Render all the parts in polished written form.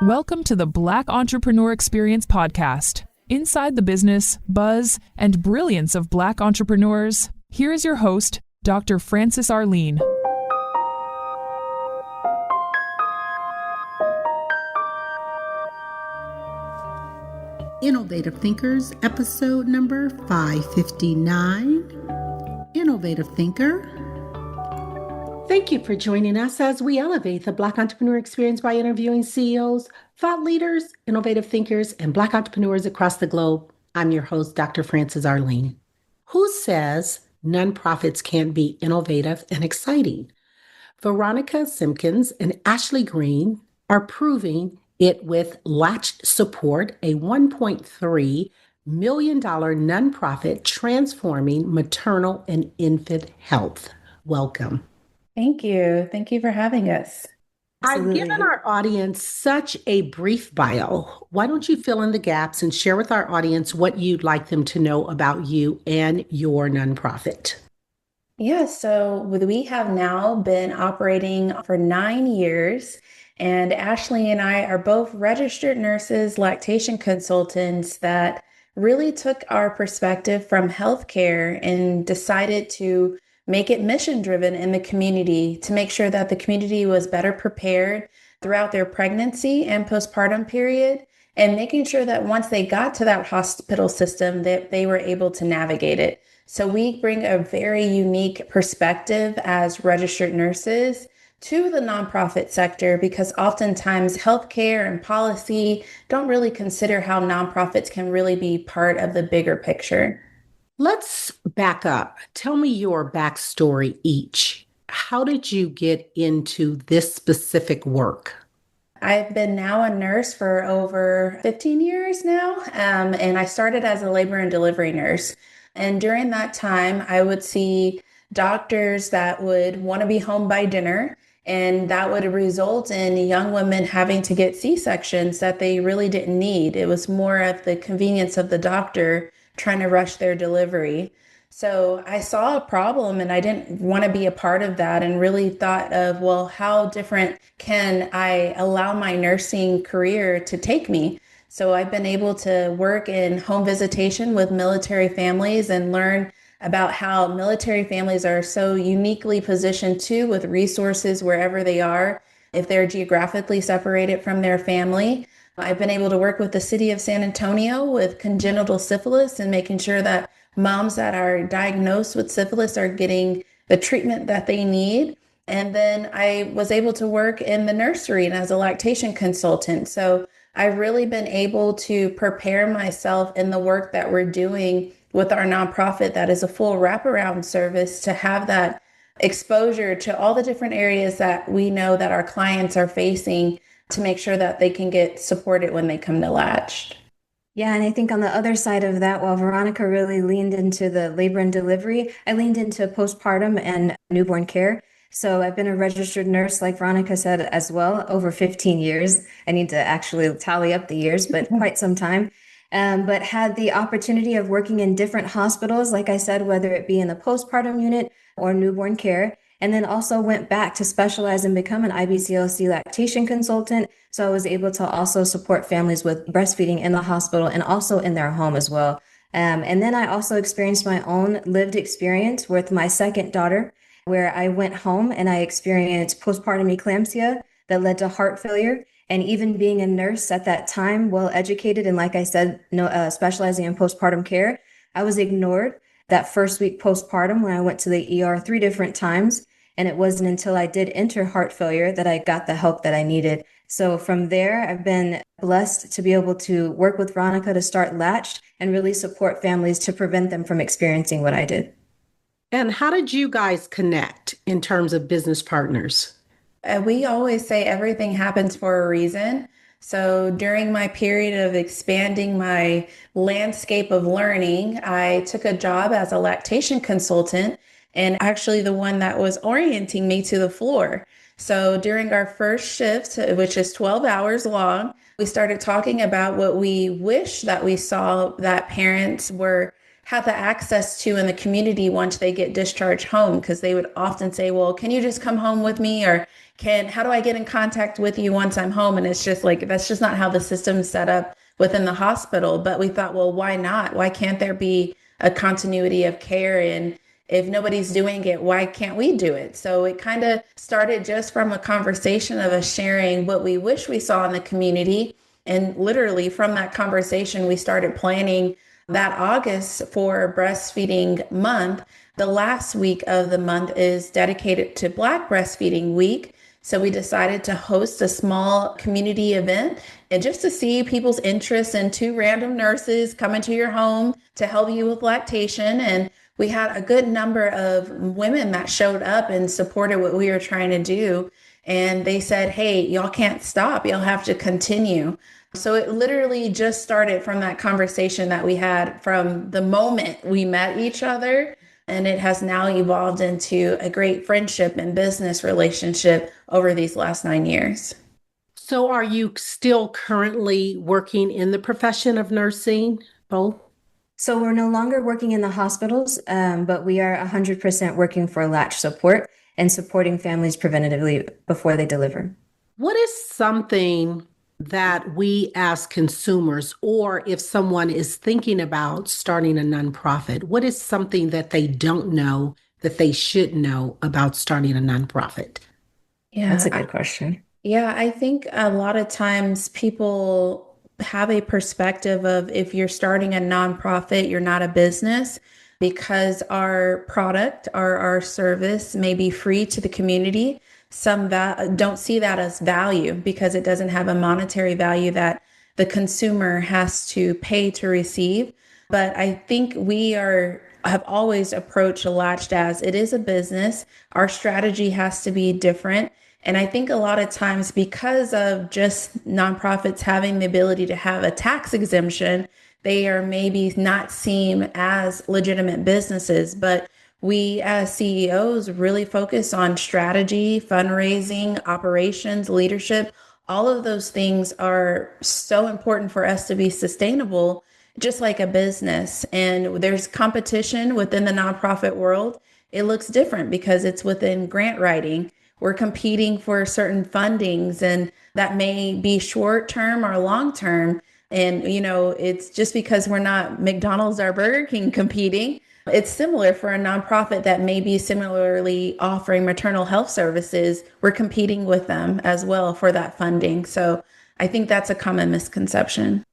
Welcome to the Black Entrepreneur Experience podcast. Inside the business, buzz, and brilliance of Black entrepreneurs, here is your host, Dr. Frances Arlene. Innovative Thinkers, episode number 559. Innovative Thinker. Thank you for joining us as we elevate the Black entrepreneur experience by interviewing CEOs, thought leaders, innovative thinkers, and Black entrepreneurs across the globe. I'm your host, Dr. Frances Arlene. Who says nonprofits can't be innovative and exciting? Veronica, Simpkins, and Ashley Green are proving it with Latched Support, a $1.3 million nonprofit transforming maternal and infant health. Welcome. Thank you. Thank you for having us. Absolutely. I've given our audience such a brief bio. Why don't you fill in the gaps and share with our audience what you'd like them to know about you and your nonprofit? Yeah, so we have now been operating for 9 years, and Ashley and I are both registered nurses, lactation consultants that really took our perspective from healthcare and decided to make it mission-driven in the community to make sure that the community was better prepared throughout their pregnancy and postpartum period, and making sure that once they got to that hospital system, that they were able to navigate it. So we bring a very unique perspective as registered nurses to the nonprofit sector, because oftentimes healthcare and policy don't really consider how nonprofits can really be part of the bigger picture. Let's back up. Tell me your backstory each. How did you get into this specific work? I've been now a nurse for over 15 years now, and I started as a labor and delivery nurse. And during that time, I would see doctors that would want to be home by dinner, and that would result in young women having to get C-sections that they really didn't need. It was more of the convenience of the doctor trying to rush their delivery. So I saw a problem and I didn't want to be a part of that, and really thought of, well, how different can I allow my nursing career to take me? So I've been able to work in home visitation with military families and learn about how military families are so uniquely positioned too, with resources wherever they are, if they're geographically separated from their family. I've been able to work with the city of San Antonio with congenital syphilis and making sure that moms that are diagnosed with syphilis are getting the treatment that they need. And then I was able to work in the nursery and as a lactation consultant. So I've really been able to prepare myself in the work that we're doing with our nonprofit that is a full wraparound service, to have that exposure to all the different areas that we know that our clients are facing, to make sure that they can get supported when they come to Latched. Yeah, and I think on the other side of that, while Veronica really leaned into the labor and delivery, I leaned into postpartum and newborn care. So I've been a registered nurse, like Veronica said, as well, over 15 years. I need to actually tally up the years, but quite some time. But had the opportunity of working in different hospitals, like I said, whether it be in the postpartum unit or newborn care. And then also went back to specialize and become an IBCLC lactation consultant. So I was able to also support families with breastfeeding in the hospital and also in their home as well. And then I also experienced my own lived experience with my second daughter, where I went home and I experienced postpartum eclampsia that led to heart failure. And even being a nurse at that time, well educated, and like I said, specializing in postpartum care, I was ignored that first week postpartum when I went to the ER 3 different times. And it wasn't until I did enter heart failure that I got the help that I needed. So from there, I've been blessed to be able to work with Veronica to start Latched and really support families to prevent them from experiencing what I did. And how did you guys connect in terms of business partners? We always say everything happens for a reason. So during my period of expanding my landscape of learning, I took a job as a lactation consultant, and actually the one that was orienting me to the floor. So during our first shift, which is 12 hours long, we started talking about what we wish that we saw that parents were have the access to in the community once they get discharged home, because they would often say, well, can you just come home with me? Or how do I get in contact with you once I'm home? And it's just like, that's just not how the system's set up within the hospital. But we thought, well, why not? Why can't there be a continuity of care? And if nobody's doing it, why can't we do it? So it kind of started just from a conversation of us sharing what we wish we saw in the community. And literally from that conversation, we started planning that August for Breastfeeding Month. The last week of the month is dedicated to Black Breastfeeding Week. So we decided to host a small community event and just to see people's interest in two random nurses coming to your home to help you with lactation. And we had a good number of women that showed up and supported what we were trying to do. And they said, hey, y'all can't stop. Y'all have to continue. So it literally just started from that conversation that we had from the moment we met each other. And it has now evolved into a great friendship and business relationship over these last 9 years. So are you still currently working in the profession of nursing, both? So we're no longer working in the hospitals, but we are 100% working for Latched Support and supporting families preventatively before they deliver. What is something that we as consumers, or if someone is thinking about starting a nonprofit, what is something that they don't know that they should know about starting a nonprofit? Yeah, that's a good question. Yeah, I think a lot of times people have a perspective of if you're starting a nonprofit, you're not a business, because our product or our service may be free to the community. Some don't see that as value because it doesn't have a monetary value that the consumer has to pay to receive. But I think have always approached Latched as it is a business. Our strategy has to be different. And I think a lot of times because of just nonprofits having the ability to have a tax exemption, they are maybe not seen as legitimate businesses. But we as CEOs really focus on strategy, fundraising, operations, leadership. All of those things are so important for us to be sustainable, just like a business. And there's competition within the nonprofit world. It looks different because it's within grant writing. We're competing for certain fundings, and that may be short term or long term. And, it's just because we're not McDonald's or Burger King competing. It's similar for a nonprofit that may be similarly offering maternal health services. We're competing with them as well for that funding. So I think that's a common misconception.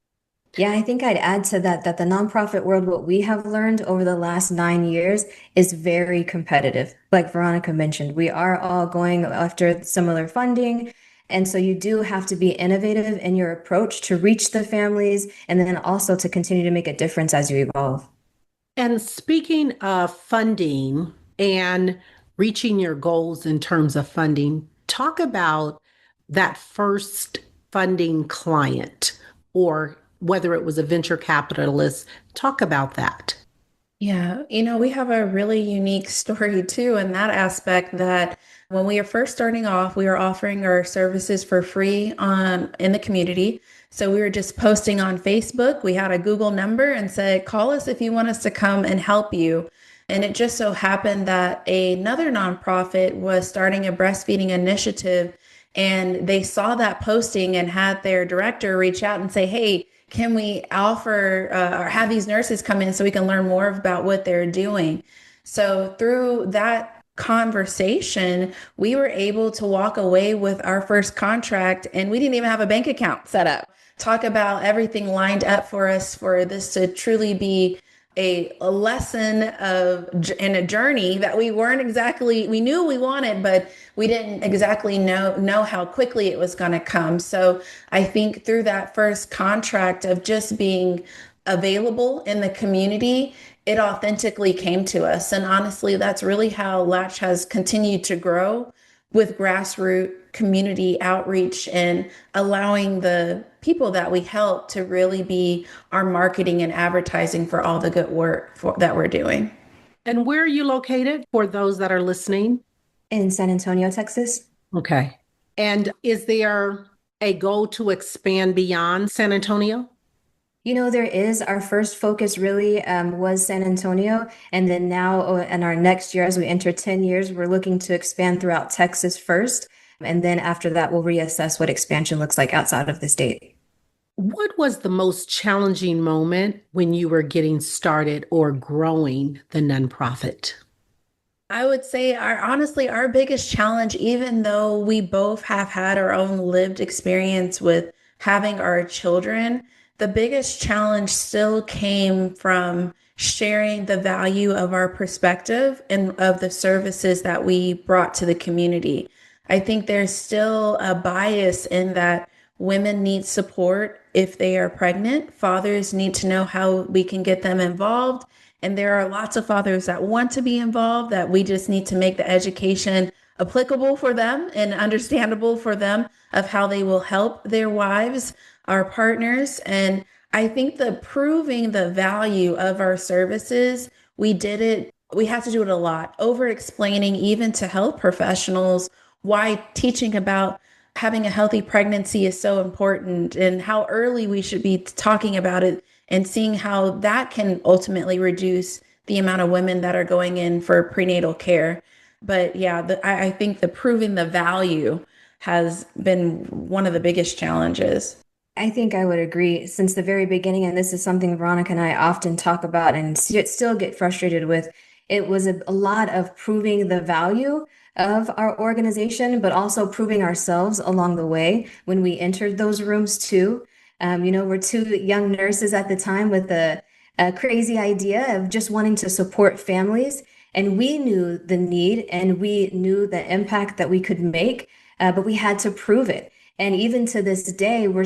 Yeah, I think I'd add to that the nonprofit world, what we have learned over the last 9 years is very competitive. Like Veronica mentioned, we are all going after similar funding. And so you do have to be innovative in your approach to reach the families and then also to continue to make a difference as you evolve. And speaking of funding and reaching your goals in terms of funding, talk about that first funding client, or whether it was a venture capitalist. Talk about that. Yeah, we have a really unique story too in that aspect that when we were first starting off, we were offering our services for free in the community. So we were just posting on Facebook. We had a Google number and said, call us if you want us to come and help you. And it just so happened that another nonprofit was starting a breastfeeding initiative, and they saw that posting and had their director reach out and say, hey, can we offer or have these nurses come in so we can learn more about what they're doing? So through that conversation, we were able to walk away with our first contract, and we didn't even have a bank account set up. Talk about everything lined up for us for this to truly be a lesson and a journey that we knew we wanted, but we didn't exactly know how quickly it was going to come. So I think through that first contract of just being available in the community, it authentically came to us. And honestly, that's really how Latch has continued to grow, with grassroots community outreach and allowing the people that we help to really be our marketing and advertising for all the good work that we're doing. And where are you located for those that are listening? In San Antonio, Texas. Okay. And is there a goal to expand beyond San Antonio? There is our first focus really was San Antonio. And then now in our next year, as we enter 10 years, we're looking to expand throughout Texas first. And then after that, we'll reassess what expansion looks like outside of the state. What was the most challenging moment when you were getting started or growing the nonprofit? I would say honestly, our biggest challenge, even though we both have had our own lived experience with having our children, the biggest challenge still came from sharing the value of our perspective and of the services that we brought to the community. I think there's still a bias in that women need support if they are pregnant. Fathers need to know how we can get them involved. And there are lots of fathers that want to be involved, that we just need to make the education applicable for them and understandable for them of how they will help their wives, our partners. And I think the proving the value of our services, we had to do it a lot, over explaining even to health professionals why teaching about having a healthy pregnancy is so important and how early we should be talking about it and seeing how that can ultimately reduce the amount of women that are going in for prenatal care. But yeah, I think the proving the value has been one of the biggest challenges. I think I would agree since the very beginning, and this is something Veronica and I often talk about and still get frustrated with. It was a lot of proving the value of our organization, but also proving ourselves along the way when we entered those rooms too. We're two young nurses at the time with a crazy idea of just wanting to support families. And we knew the need and we knew the impact that we could make, but we had to prove it. And even to this day, we're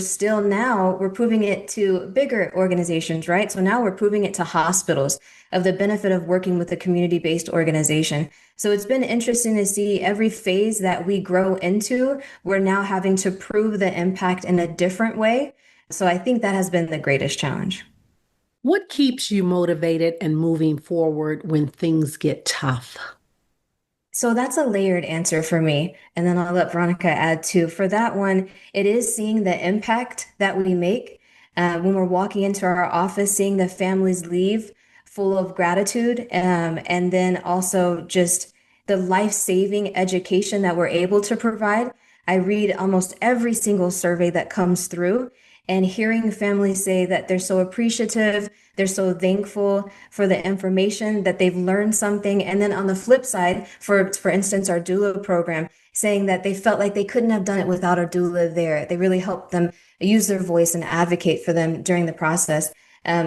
proving it to bigger organizations, right? So now we're proving it to hospitals of the benefit of working with a community-based organization. So it's been interesting to see every phase that we grow into, we're now having to prove the impact in a different way. So I think that has been the greatest challenge. What keeps you motivated and moving forward when things get tough? So that's a layered answer for me. And then I'll let Veronica add too. For that one, it is seeing the impact that we make when we're walking into our office, seeing the families leave full of gratitude. And then also just the life-saving education that we're able to provide. I read almost every single survey that comes through, and hearing families say that they're so appreciative, they're so thankful for the information, that they've learned something. And then on the flip side, for instance, our doula program, saying that they felt like they couldn't have done it without our doula there. They really helped them use their voice and advocate for them during the process.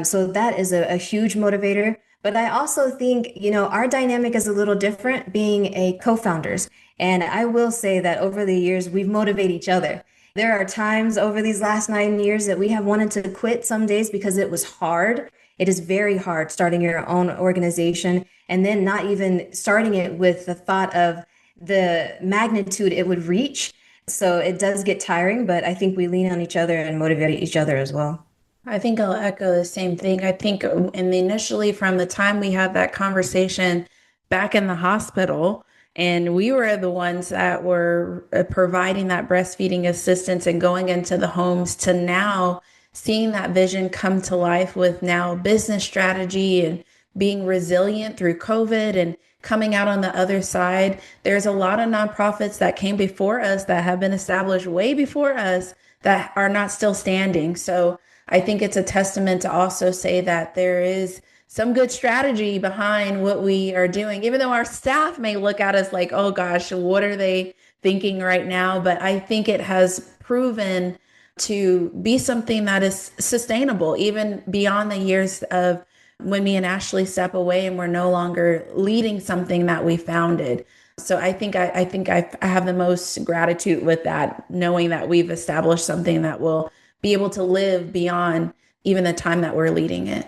So that is a huge motivator. But I also think, our dynamic is a little different being a co-founders. And I will say that over the years, we've motivated each other. There are times over these last 9 years that we have wanted to quit some days because it was hard. It is very hard starting your own organization and then not even starting it with the thought of the magnitude it would reach. So it does get tiring, but I think we lean on each other and motivate each other as well. I think I'll echo the same thing. I think initially from the time we had that conversation back in the hospital, and we were the ones that were providing that breastfeeding assistance and going into the homes, to now seeing that vision come to life with now business strategy and being resilient through COVID and coming out on the other side. There's a lot of nonprofits that came before us that have been established way before us that are not still standing. So I think it's a testament to also say that there is some good strategy behind what we are doing, even though our staff may look at us like, oh gosh, what are they thinking right now? But I think it has proven to be something that is sustainable, even beyond the years of when me and Ashley step away and we're no longer leading something that we founded. So I think I have the most gratitude with that, knowing that we've established something that will be able to live beyond even the time that we're leading it.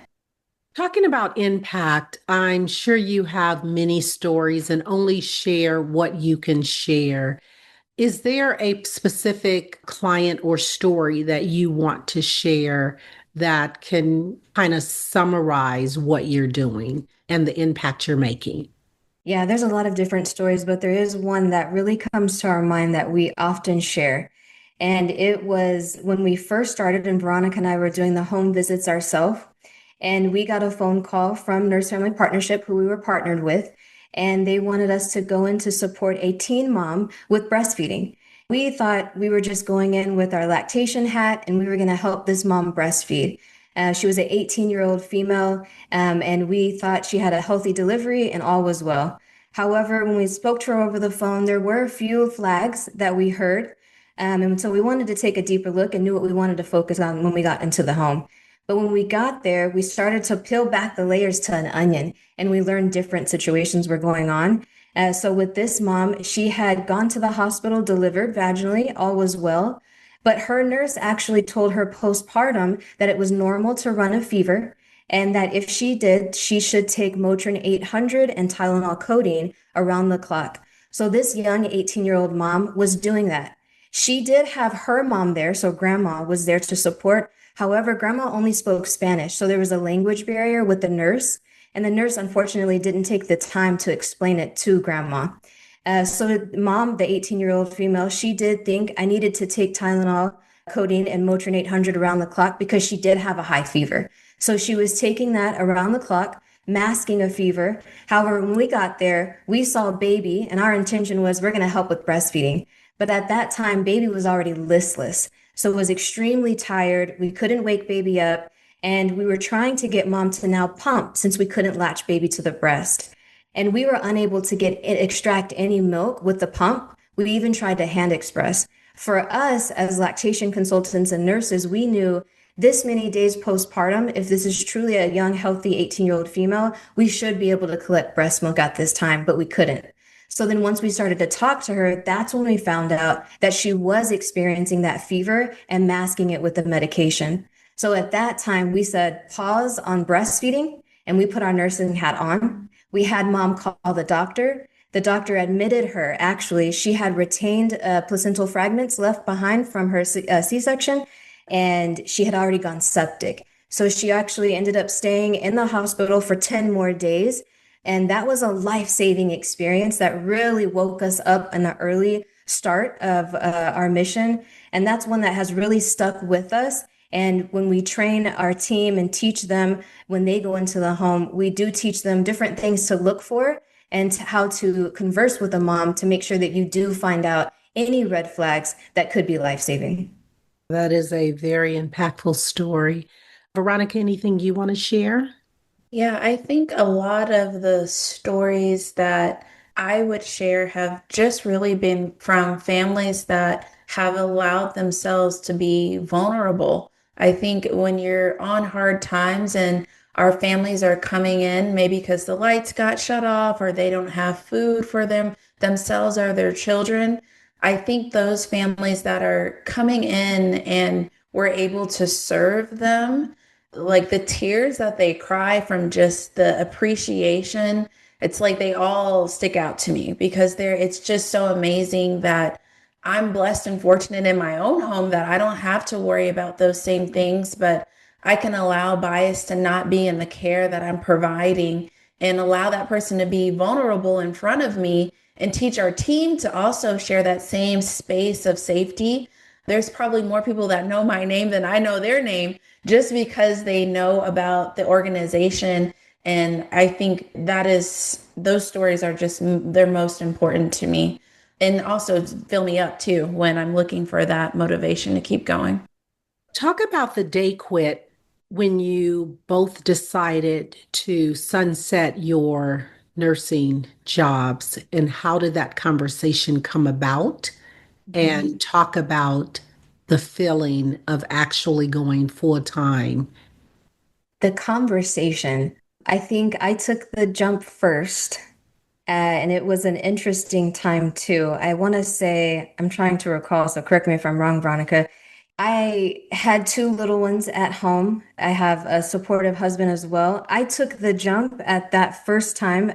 Talking about impact, I'm sure you have many stories and only share what you can share. Is there a specific client or story that you want to share that can kind of summarize what you're doing and the impact you're making? Yeah, there's a lot of different stories, but there is one that really comes to our mind that we often share. And it was when we first started, and Veronica and I were doing the home visits ourselves. And we got a phone call from Nurse Family Partnership, who we were partnered with, and they wanted us to go in to support a teen mom with breastfeeding. We thought we were just going in with our lactation hat and we were going to help this mom breastfeed. She was an 18-year-old female, and we thought she had a healthy delivery and all was well. However, when we spoke to her over the phone, there were a few flags that we heard. And so we wanted to take a deeper look and knew what we wanted to focus on when we got into the home. But when we got there, we started to peel back the layers to an onion, and we learned different situations were going on. So with this mom, she had gone to the hospital, delivered vaginally, all was well. But her nurse actually told her postpartum that it was normal to run a fever, and that if she did, she should take Motrin 800 and Tylenol codeine around the clock. So this young 18-year-old mom was doing that. She did have her mom there, so grandma was there to support. However, grandma only spoke Spanish, so there was a language barrier with the nurse, and the nurse unfortunately didn't take the time to explain it to grandma. So mom, the 18-year-old female, she did think I needed to take Tylenol, codeine, and Motrin 800 around the clock because she did have a high fever. So she was taking that around the clock, masking a fever. However, when we got there, we saw baby, and our intention was we're going to help with breastfeeding. But at that time, baby was already listless. So was extremely tired. We couldn't wake baby up. And we were trying to get mom to now pump since we couldn't latch baby to the breast. And we were unable to extract any milk with the pump. We even tried to hand express. For us as lactation consultants and nurses, we knew this many days postpartum, if this is truly a young, healthy 18-year-old female, we should be able to collect breast milk at this time, but we couldn't. So then once we started to talk to her, that's when we found out that she was experiencing that fever and masking it with the medication. So at that time, we said, pause on breastfeeding, and we put our nursing hat on. We had mom call the doctor. The doctor admitted her. Actually, she had retained placental fragments left behind from her C-section, and she had already gone septic. So she actually ended up staying in the hospital for 10 more days. And that was a life-saving experience that really woke us up in the early start of our mission. And that's one that has really stuck with us. And when we train our team and teach them when they go into the home, we do teach them different things to look for and how to converse with a mom to make sure that you do find out any red flags that could be life-saving. That is a very impactful story. Veronica, anything you want to share? Yeah, I think a lot of the stories that I would share have just really been from families that have allowed themselves to be vulnerable. I think when you're on hard times and our families are coming in, maybe because the lights got shut off or they don't have food for themselves or their children, I think those families that are coming in and we're able to serve them, like the tears that they cry from just the appreciation, it's like they all stick out to me because it's just so amazing that I'm blessed and fortunate in my own home that I don't have to worry about those same things, but I can allow bias to not be in the care that I'm providing and allow that person to be vulnerable in front of me and teach our team to also share that same space of safety. There's probably more people that know my name than I know their name just because they know about the organization. And I think those stories are they're most important to me and also fill me up too when I'm looking for that motivation to keep going. Talk about the day quit when you both decided to sunset your nursing jobs, and how did that conversation come about? And talk about the feeling of actually going full time. The conversation, I think I took the jump first, and it was an interesting time too. I want to say, I'm trying to recall, so correct me if I'm wrong, Veronica. I had two little ones at home. I have a supportive husband as well. I took the jump at that first time.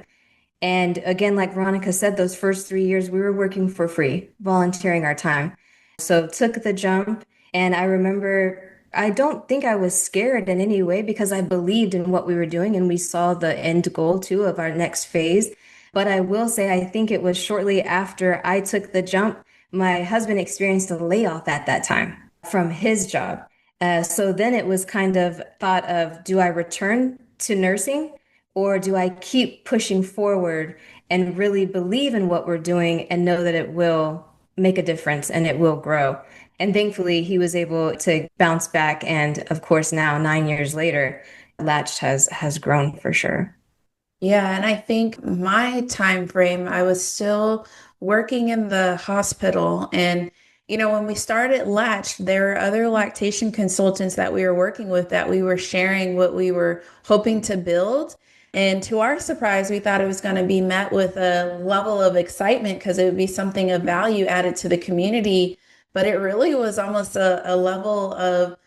And again, like Veronica said, those first 3 years, we were working for free, volunteering our time. So took the jump. And I remember, I don't think I was scared in any way because I believed in what we were doing and we saw the end goal too of our next phase. But I will say, I think it was shortly after I took the jump, My husband experienced a layoff at that time from his job. So then it was kind of thought of, do I return to nursing or do I keep pushing forward and really believe in what we're doing and know that it will make a difference and it will grow? And thankfully, he was able to bounce back. And of course, now 9 years later, Latched has grown for sure. Yeah, and I think my time frame, I was still working in the hospital. And, when we started Latch, there were other lactation consultants that we were working with that we were sharing what we were hoping to build. And to our surprise, we thought it was going to be met with a level of excitement because it would be something of value added to the community. But it really was almost a level of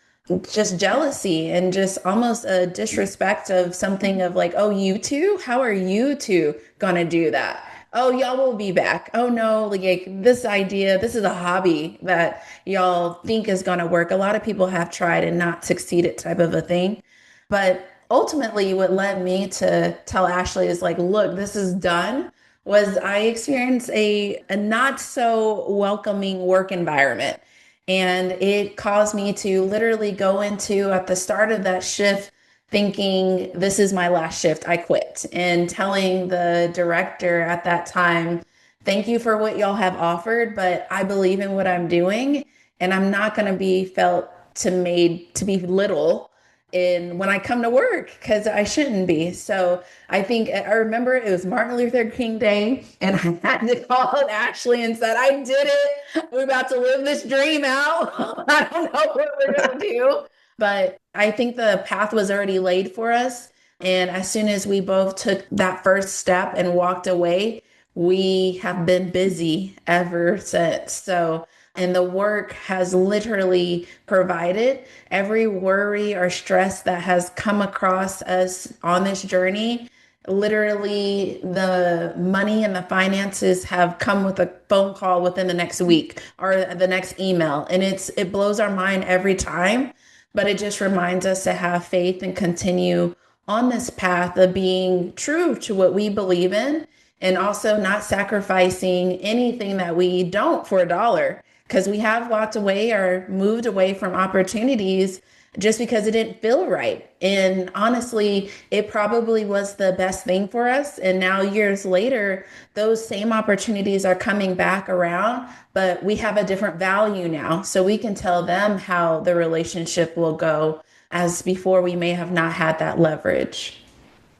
just jealousy and just almost a disrespect of something of like, oh, you two, how are you two gonna do that? Oh, y'all will be back. Oh no, like this idea, this is a hobby that y'all think is gonna work. A lot of people have tried and not succeeded type of a thing. But ultimately what led me to tell Ashley is like, look, this is done, was I experienced a not so welcoming work environment. And it caused me to literally go into at the start of that shift thinking, this is my last shift, I quit. And telling the director at that time, thank you for what y'all have offered, but I believe in what I'm doing. And I'm not going to be felt to be little in when I come to work because I shouldn't be. So I think I remember it was Martin Luther King Day and I had to call Ashley and said, I did it. We're about to live this dream out. I don't know what we're going to do. But I think the path was already laid for us. And as soon as we both took that first step and walked away, we have been busy ever since. So and the work has literally provided every worry or stress that has come across us on this journey. Literally, the money and the finances have come with a phone call within the next week or the next email. And it blows our mind every time, but it just reminds us to have faith and continue on this path of being true to what we believe in and also not sacrificing anything that we don't for a dollar. Because we have walked away or moved away from opportunities just because it didn't feel right. And honestly, it probably was the best thing for us. And now years later, those same opportunities are coming back around, but we have a different value now. So we can tell them how the relationship will go, as before we may have not had that leverage.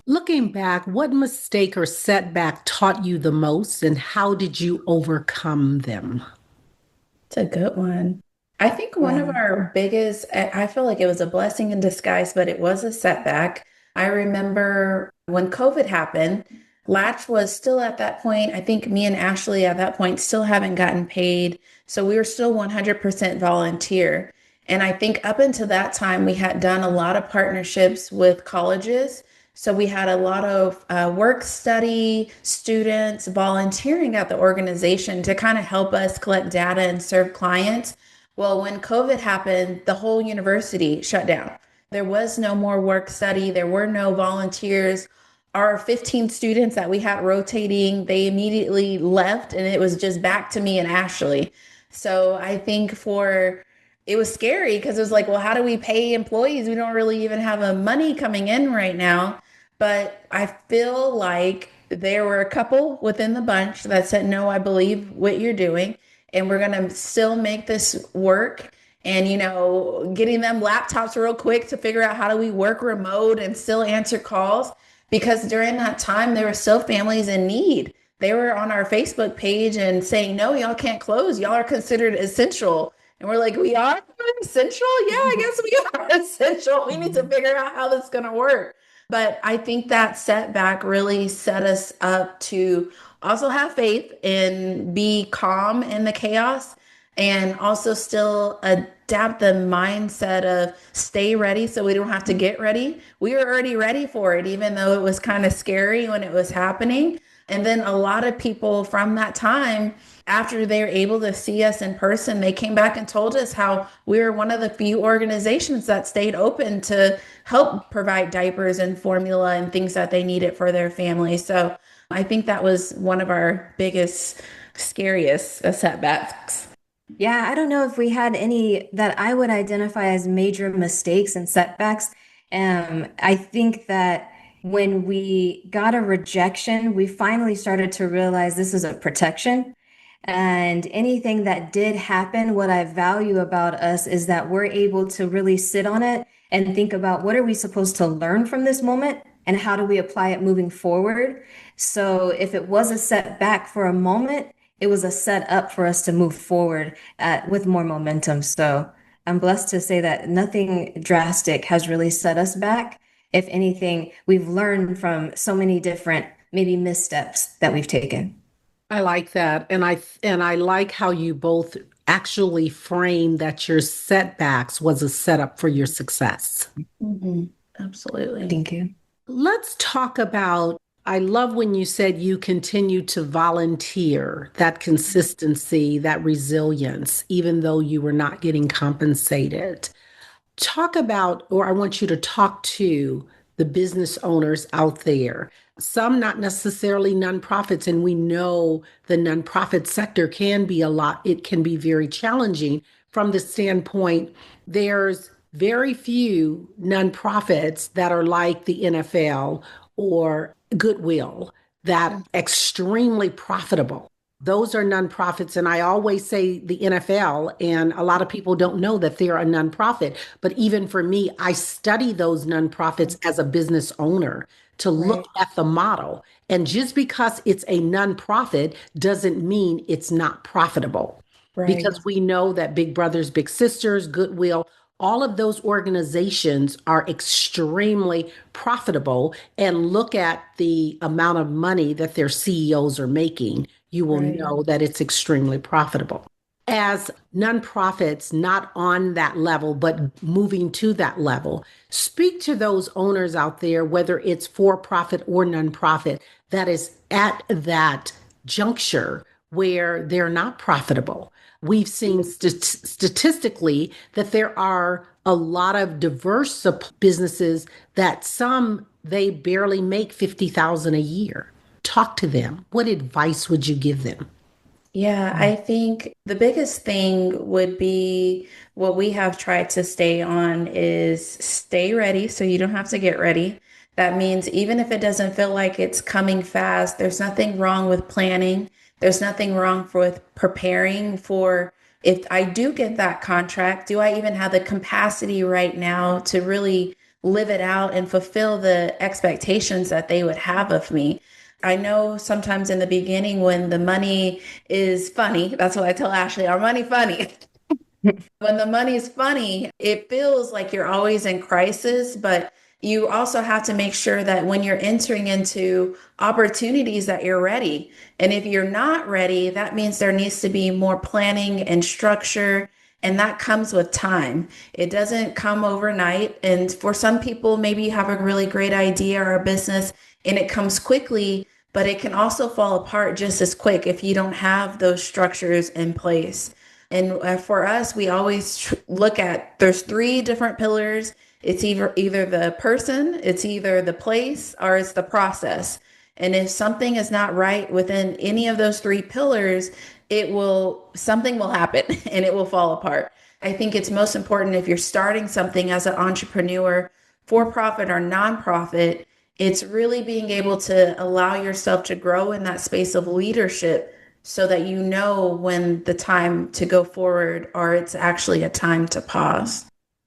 Looking back, what mistake or setback taught you the most and how did you overcome them? It's a good one. I think one of our biggest, I feel like it was a blessing in disguise, but it was a setback. I remember when COVID happened, Latch was still at that point. I think me and Ashley at that point still haven't gotten paid. So we were still 100% volunteer. And I think up until that time, we had done a lot of partnerships with colleges. So we had a lot of work study students volunteering at the organization to kind of help us collect data and serve clients. Well, when COVID happened, the whole university shut down. There was no more work study. There were no volunteers. Our 15 students that we had rotating, they immediately left and it was just back to me and Ashley. So I think it was scary because it was like, well, how do we pay employees? We don't really even have a money coming in right now. But I feel like there were a couple within the bunch that said, no, I believe what you're doing. And we're going to still make this work. And, getting them laptops real quick to figure out how do we work remote and still answer calls. Because during that time, there were still families in need. They were on our Facebook page and saying, no, y'all can't close. Y'all are considered essential. And we're like, we are essential? Yeah, I guess we are essential. We need to figure out how this is going to work. But I think that setback really set us up to also have faith and be calm in the chaos and also still adapt the mindset of stay ready so we don't have to get ready. We were already ready for it, even though it was kind of scary when it was happening. And then a lot of people from that time, after they were able to see us in person, they came back and told us how we were one of the few organizations that stayed open to help provide diapers and formula and things that they needed for their family. So I think that was one of our biggest scariest setbacks? Yeah, I don't know if we had any that I would identify as major mistakes and setbacks. I think that when we got a rejection, we finally started to realize this is a protection. And anything that did happen, what I value about us is that we're able to really sit on it and think about what are we supposed to learn from this moment and how do we apply it moving forward. So if it was a setback for a moment, it was a setup for us to move forward with more momentum. So I'm blessed to say that nothing drastic has really set us back. If anything, we've learned from so many different maybe missteps that we've taken. I like that. And I like how you both actually frame that your setbacks was a setup for your success. Mm-hmm. Absolutely. Thank you. Let's talk about, I love when you said you continue to volunteer, that consistency, that resilience, even though you were not getting compensated. Talk about, or I want you to talk to the business owners out there, some not necessarily nonprofits, and we know the nonprofit sector can be it can be very challenging from the standpoint, there's very few nonprofits that are like the NFL or Goodwill that are extremely profitable. Those are nonprofits. And I always say the NFL, and a lot of people don't know that they're a nonprofit. But even for me, I study those nonprofits as a business owner to look at the model. And just because it's a nonprofit doesn't mean it's not profitable. Because we know that Big Brothers, Big Sisters, Goodwill, all of those organizations are extremely profitable, and look at the amount of money that their CEOs are making. You will know that it's extremely profitable. As nonprofits, not on that level, but moving to that level, speak to those owners out there, whether it's for profit or nonprofit, that is at that juncture where they're not profitable. We've seen statistically that there are a lot of diverse businesses that some they barely make 50,000 a year. Talk to them. What advice would you give them? Yeah, I think the biggest thing would be what we have tried to stay on is stay ready so you don't have to get ready. That means even if it doesn't feel like it's coming fast, there's nothing wrong with planning. There's nothing wrong with preparing for if I do get that contract, do I even have the capacity right now to really live it out and fulfill the expectations that they would have of me? I know sometimes in the beginning when the money is funny, that's what I tell Ashley, our money funny. When the money is funny, it feels like you're always in crisis, but you also have to make sure that when you're entering into opportunities that you're ready. And if you're not ready, that means there needs to be more planning and structure. And that comes with time. It doesn't come overnight. And for some people, maybe you have a really great idea or a business and it comes quickly, but it can also fall apart just as quick if you don't have those structures in place. And for us, we always look at there's three different pillars. It's either the person, it's either the place, or it's the process. And if something is not right within any of those three pillars, something will happen and it will fall apart. I think it's most important if you're starting something as an entrepreneur, for profit or nonprofit, it's really being able to allow yourself to grow in that space of leadership so that you know when the time to go forward or it's actually a time to pause.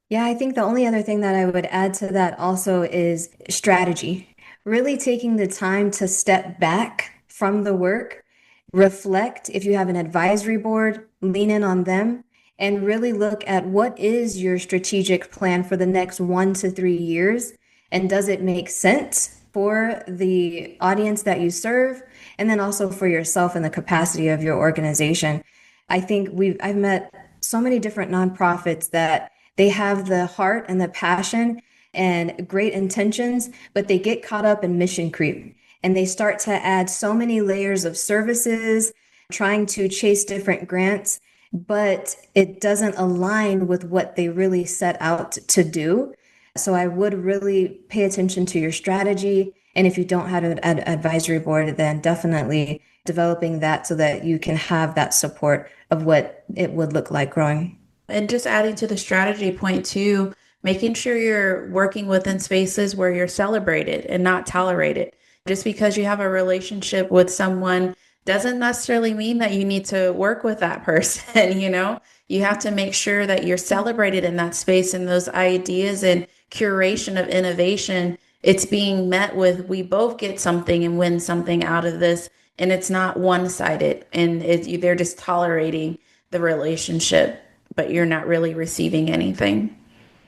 Yeah, I think the only other thing that I would add to that also is strategy. Really taking the time to step back from the work, reflect. If you have an advisory board, lean in on them and really look at what is your strategic plan for the next 1 to 3 years. And does it make sense for the audience that you serve? And then also for yourself and the capacity of your organization. I think I've met so many different nonprofits that they have the heart and the passion and great intentions, but they get caught up in mission creep and they start to add so many layers of services, trying to chase different grants, but it doesn't align with what they really set out to do. So I would really pay attention to your strategy. And if you don't have an advisory board, then definitely developing that so that you can have that support of what it would look like growing. And just adding to the strategy point too, making sure you're working within spaces where you're celebrated and not tolerated. Just because you have a relationship with someone doesn't necessarily mean that you need to work with that person, you know? You have to make sure that you're celebrated in that space, and those ideas and curation of innovation, it's being met with, we both get something and win something out of this, and it's not one-sided, and they're just tolerating the relationship, but you're not really receiving anything.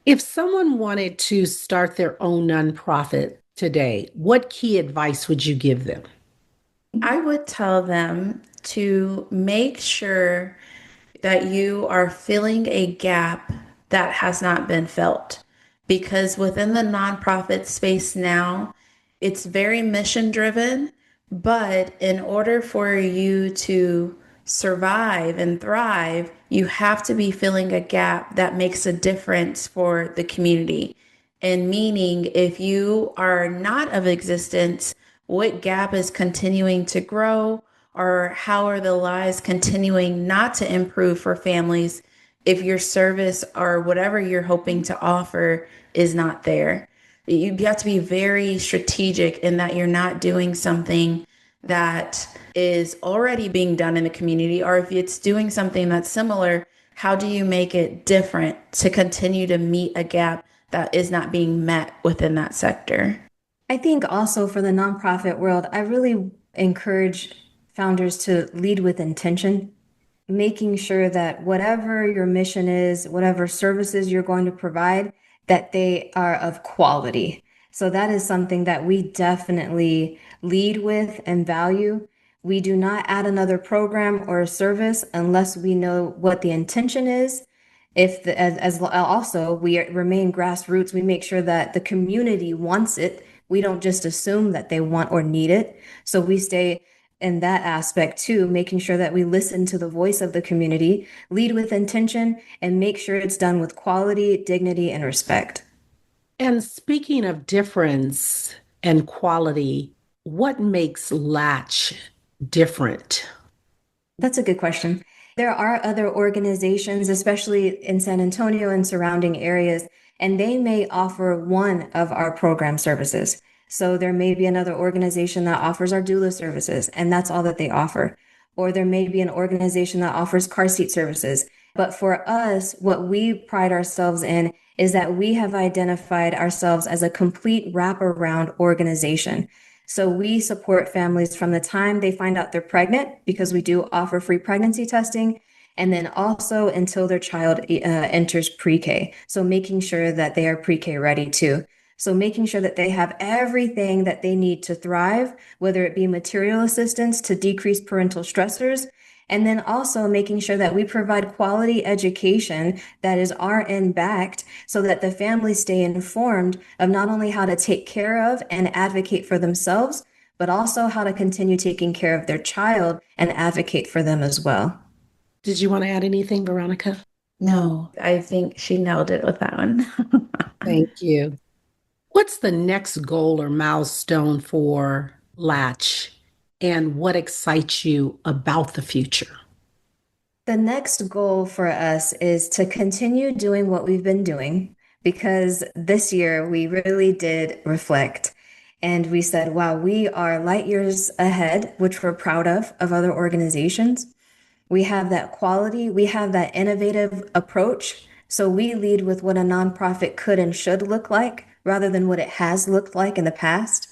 If someone wanted to start their own nonprofit today, what key advice would you give them? I would tell them to make sure that you are filling a gap that has not been felt. Because within the nonprofit space now, it's very mission driven, but in order for you to survive and thrive, you have to be filling a gap that makes a difference for the community. And meaning, if you are not of existence, what gap is continuing to grow, or how are the lives continuing not to improve for families if your service or whatever you're hoping to offer is not there? You have to be very strategic in that you're not doing something that is already being done in the community, or if it's doing something that's similar, how do you make it different to continue to meet a gap that is not being met within that sector? I think also for the nonprofit world, I really encourage founders to lead with intention, making sure that whatever your mission is, whatever services you're going to provide, that they are of quality. So that is something that we definitely lead with and value. We do not add another program or a service unless we know what the intention is. As also we remain grassroots, we make sure that the community wants it. We don't just assume that they want or need it. So we stay in that aspect too, making sure that we listen to the voice of the community, lead with intention, and make sure it's done with quality, dignity, and respect. And speaking of difference and quality, what makes Latch different? That's a good question. There are other organizations, especially in San Antonio and surrounding areas, and they may offer one of our program services. So there may be another organization that offers our doula services, and that's all that they offer. Or there may be an organization that offers car seat services. But for us, what we pride ourselves in is that we have identified ourselves as a complete wraparound organization. So we support families from the time they find out they're pregnant, because we do offer free pregnancy testing, and then also until their child enters pre-K. So making sure that they are pre-K ready too. So making sure that they have everything that they need to thrive, whether it be material assistance to decrease parental stressors, and then also making sure that we provide quality education that is RN backed so that the families stay informed of not only how to take care of and advocate for themselves, but also how to continue taking care of their child and advocate for them as well. Did you want to add anything, Veronica? No, I think she nailed it with that one. Thank you. What's the next goal or milestone for Latch, and what excites you about the future? The next goal for us is to continue doing what we've been doing, because this year we really did reflect and we said, wow, we are light years ahead, which we're proud of other organizations. We have that quality, we have that innovative approach. So we lead with what a nonprofit could and should look like rather than what it has looked like in the past.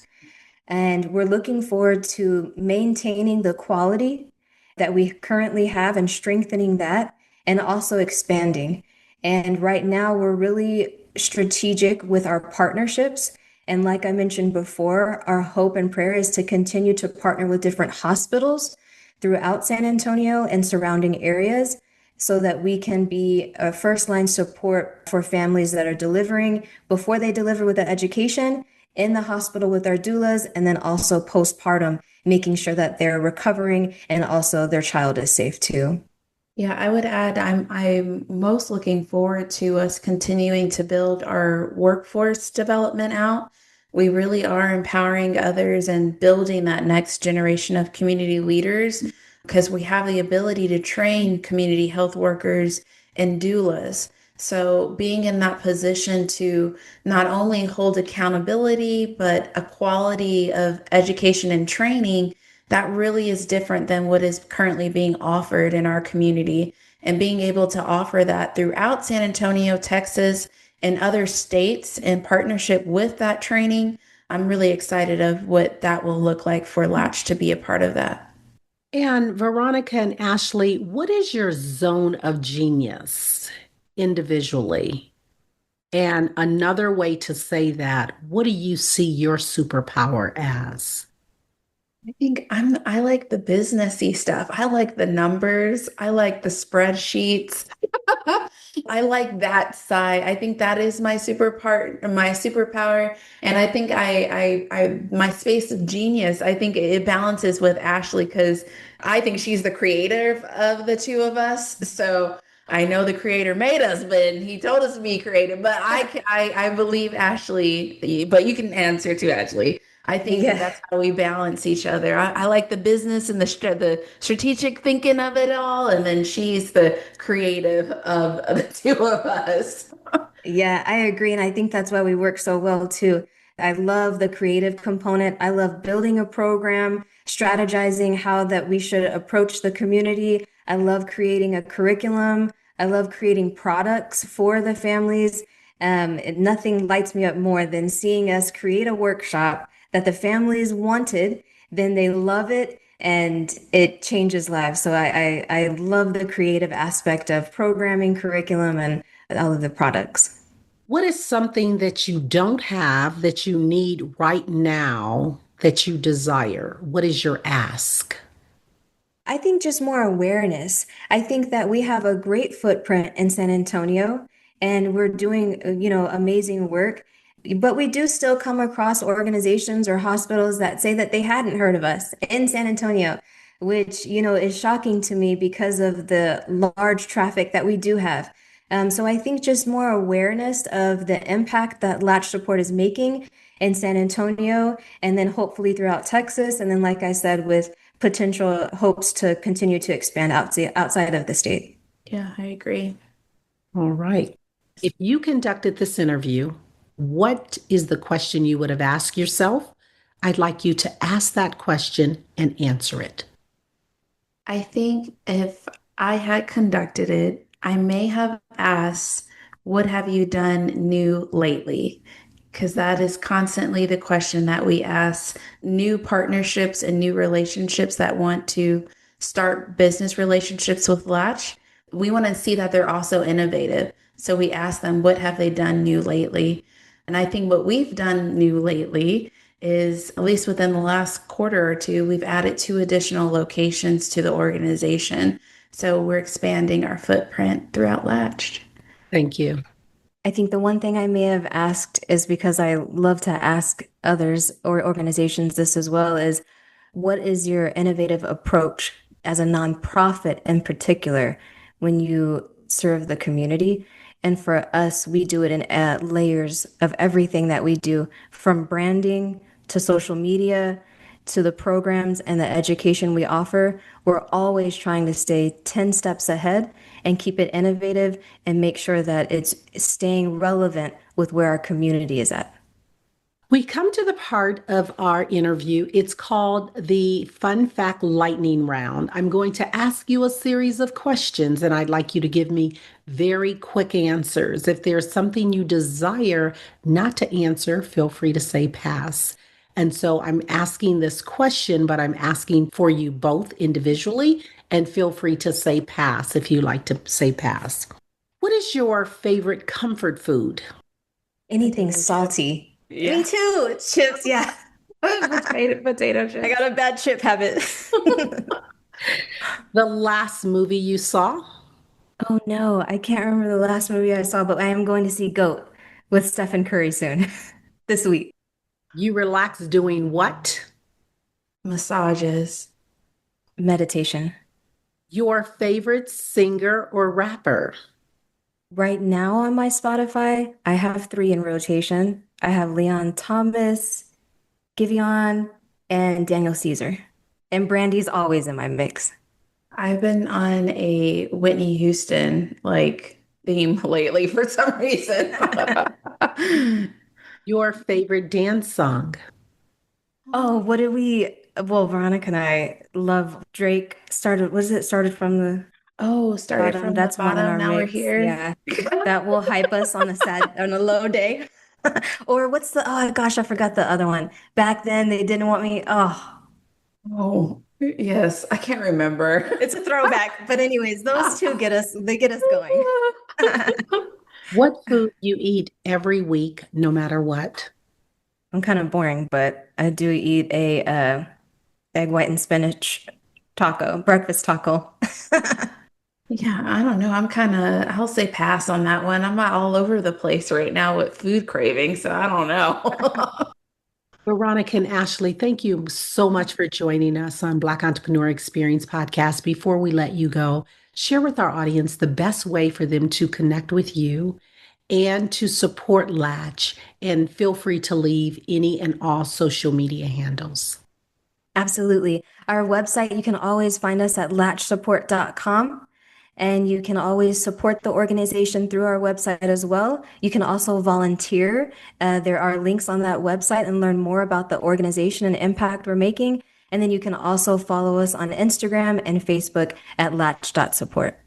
And we're looking forward to maintaining the quality that we currently have and strengthening that, and also expanding. And right now, we're really strategic with our partnerships. And like I mentioned before, our hope and prayer is to continue to partner with different hospitals throughout San Antonio and surrounding areas so that we can be a first line support for families that are delivering before they deliver with the education, in the hospital with our doulas, and then also postpartum, making sure that they're recovering and also their child is safe too. Yeah, I would add, I'm most looking forward to us continuing to build our workforce development out. we really are empowering others and building that next generation of community leaders because we have the ability to train community health workers and doulas. So being in that position to not only hold accountability, but a quality of education and training that really is different than what is currently being offered in our community. And being able to offer that throughout San Antonio, Texas, and other states in partnership with that training, I'm really excited of what that will look like for Latch to be a part of that. And Veronica and Ashley, what is your zone of genius individually? And another way to say that, what do you see your superpower as? I think I like the businessy stuff. I like the numbers. I like the spreadsheets. I like that side. I think that is my superpower. And I think my space of genius, I think it balances with Ashley because I think she's the creator of the two of us. So I know the creator made us, but he told us to be creative. But I believe Ashley, but you can answer to Ashley. I think that Yeah. that's how we balance each other. I like the business and the strategic thinking of it all, and then she's the creative of the two of us. Yeah, I agree. And I think that's why we work so well too. I love the creative component. I love building a program, strategizing how that we should approach the community. I love creating a curriculum. I love creating products for the families. Nothing lights me up more than seeing us create a workshop that the families wanted, then they love it and it changes lives. So I love the creative aspect of programming, curriculum, and all of the products. What is something that you don't have that you need right now that you desire? What is your ask? I think just more awareness. I think that we have a great footprint in San Antonio and we're doing, amazing work. But we do still come across organizations or hospitals that say that they hadn't heard of us in San Antonio, which, is shocking to me because of the large traffic that we do have. So I think just more awareness of the impact that Latch Support is making in San Antonio and then hopefully throughout Texas. And then, like I said, with potential hopes to continue to expand outside of the state. Yeah, I agree. All right. If you conducted this interview, what is the question you would have asked yourself? I'd like you to ask that question and answer it. I think if I had conducted it, I may have asked, what have you done new lately? Because that is constantly the question that we ask new partnerships and new relationships that want to start business relationships with Latch. We want to see that they're also innovative. So we ask them, what have they done new lately? And I think what we've done new lately is, at least within the last quarter or two, we've added 2 additional locations to the organization. So we're expanding our footprint throughout Latched. Thank you. I think the one thing I may have asked is because I love to ask others or organizations this as well is what is your innovative approach as a nonprofit in particular when you serve the community? And for us, we do it in layers of everything that we do, from branding to social media to the programs and the education we offer. We're always trying to stay 10 steps ahead and keep it innovative and make sure that it's staying relevant with where our community is at. We come to the part of our interview. It's called the Fun Fact Lightning Round. I'm going to ask you a series of questions, and I'd like you to give me very quick answers. If there's something you desire not to answer, feel free to say pass. And so I'm asking this question, but I'm asking for you both individually, and feel free to say pass if you like to say pass. What is your favorite comfort food? Anything salty. Yeah. Me too. Chips, yeah. Potato chips. I got a bad chip habit. The last movie you saw? Oh no, I can't remember the last movie I saw, but I am going to see Goat with Stephen Curry soon this week. You relax doing what? Massages. Meditation. Your favorite singer or rapper? Right now on my Spotify, I have 3 in rotation. I have Leon Thomas, Giveon, and Daniel Caesar. And Brandy's always in my mix. I've been on a Whitney Houston theme lately for some reason. Your favorite dance song? Oh, what did we? Well, Veronica and I love Drake. Started from the Started bottom. from the That's one in bottom, our now we're mix. here. Yeah, that will hype us on a low day. Or what's the? Oh gosh, I forgot the other one. Back then they didn't want me. Oh, Oh, yes, I can't remember. it's a throwback. But anyways, those two get us. They get us going. What food you eat every week, no matter what? I'm kind of boring, but I do eat a egg white and spinach breakfast taco. Yeah, I don't know. I'll say pass on that one. I'm all over the place right now with food cravings, so I don't know. Veronica and Ashley, thank you so much for joining us on Black Entrepreneur Experience Podcast. Before we let you go, share with our audience the best way for them to connect with you and to support Latch. And feel free to leave any and all social media handles. Absolutely. Our website, you can always find us at latchsupport.com. And you can always support the organization through our website as well. You can also volunteer. There are links on that website and learn more about the organization and impact we're making. And then you can also follow us on Instagram and Facebook at latch.support.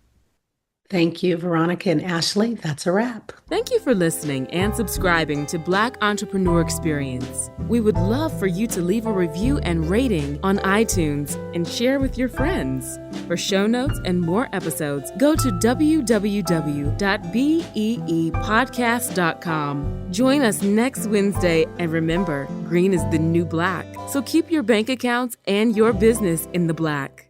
Thank you, Veronica and Ashley. That's a wrap. Thank you for listening and subscribing to Black Entrepreneur Experience. We would love for you to leave a review and rating on iTunes and share with your friends. For show notes and more episodes, go to www.beepodcast.com. Join us next Wednesday, and remember, green is the new black. So keep your bank accounts and your business in the black.